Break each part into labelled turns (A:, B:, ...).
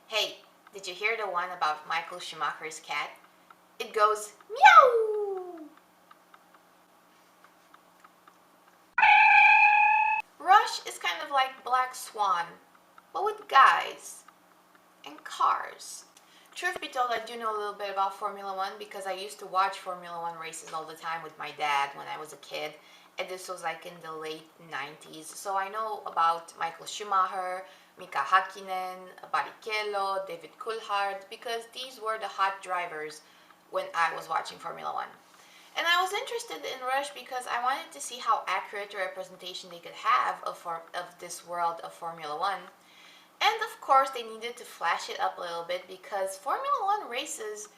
A: Hey, did you hear the one about Michael Schumacher's cat? It goes meow! Rush is kind of like Black Swan, but with guys and cars. Truth be told, I do know a little bit about Formula One because I used to watch Formula One races all the time with my dad when I was a kid, and this was like in the late 90s. So I know about Michael Schumacher, Mika Hakkinen, Barrichello, David Coulthard, because these were the hot drivers when I was watching Formula One. And I was interested in Rush because I wanted to see how accurate a representation they could have of this world of Formula One. And of course, they needed to flash it up a little bit because Formula One races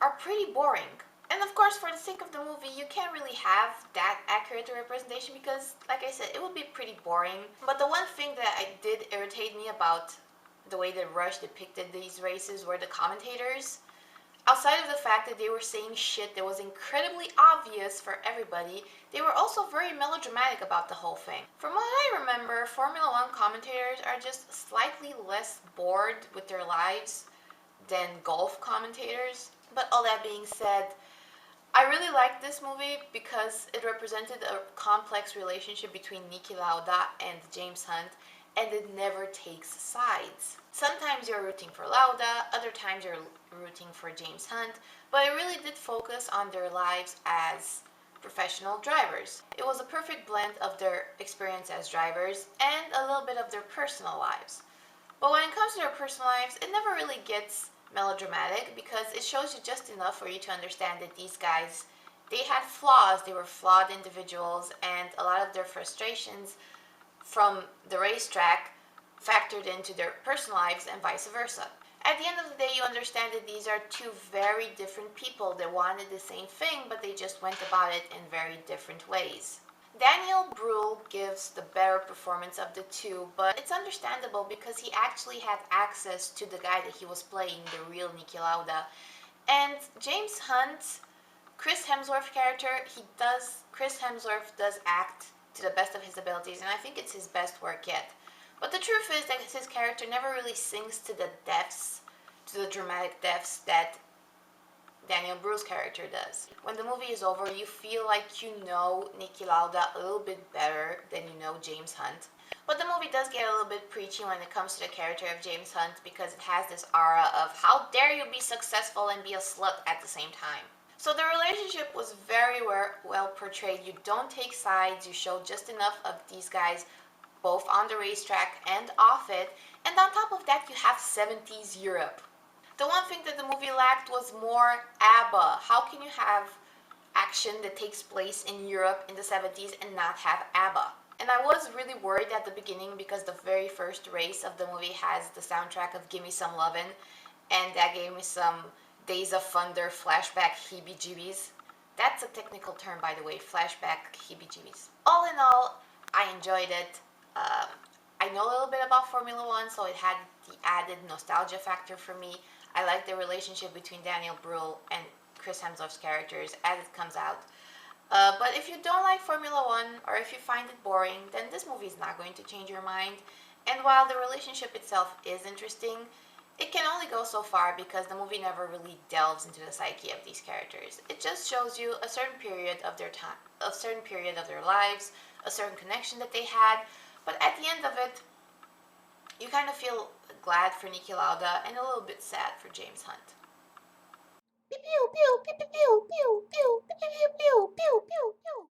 A: are pretty boring. And of course, for the sake of the movie, you can't really have that accurate a representation because, like I said, it would be pretty boring. But the one thing that I did irritate me about the way that Rush depicted these races were the commentators. Outside of the fact that they were saying shit that was incredibly obvious for everybody, they were also very melodramatic about the whole thing. From what I remember, Formula One commentators are just slightly less bored with their lives than golf commentators. But all that being said, I really liked this movie because it represented a complex relationship between Niki Lauda and James Hunt, and it never takes sides. Sometimes you're rooting for Lauda, other times you're rooting for James Hunt, but it really did focus on their lives as professional drivers. It was a perfect blend of their experience as drivers and a little bit of their personal lives. But when it comes to their personal lives, it never really gets melodramatic because it shows you just enough for you to understand that these guys, they had flaws, they were flawed individuals, and a lot of their frustrations from the racetrack factored into their personal lives and vice versa. At the end of the day, you understand that these are two very different people that wanted the same thing, but they just went about it in very different ways. Daniel Bruhl gives the better performance of the two, but it's understandable because he actually had access to the guy that he was playing, the real Niki Lauda. And James Hunt, Chris Hemsworth character, Chris Hemsworth does act to the best of his abilities, and I think it's his best work yet. But the truth is that his character never really sinks to the depths, to the dramatic depths that Daniel Bruhl's character does. When the movie is over, you feel like you know Niki Lauda a little bit better than you know James Hunt. But the movie does get a little bit preachy when it comes to the character of James Hunt because it has this aura of how dare you be successful and be a slut at the same time. So the relationship was very well portrayed. You don't take sides, you show just enough of these guys both on the racetrack and off it. And on top of that, you have 70s Europe. The one thing that the movie lacked was more ABBA. How can you have action that takes place in Europe in the 70s and not have ABBA? And I was really worried at the beginning because the very first race of the movie has the soundtrack of Gimme Some Lovin', and that gave me some Days of Thunder flashback heebie-jeebies. That's a technical term, by the way, flashback heebie-jeebies. All in all, I enjoyed it. I know a little bit about Formula One, so it had the added nostalgia factor for me. I like the relationship between Daniel Bruhl and Chris Hemsworth's characters as it comes out. But if you don't like Formula One, or if you find it boring, then this movie is not going to change your mind. And while the relationship itself is interesting, it can only go so far because the movie never really delves into the psyche of these characters. It just shows you a certain period of their time, a certain period of their lives, a certain connection that they had. But at the end of it, you kind of feel glad for Niki Lauda and a little bit sad for James Hunt.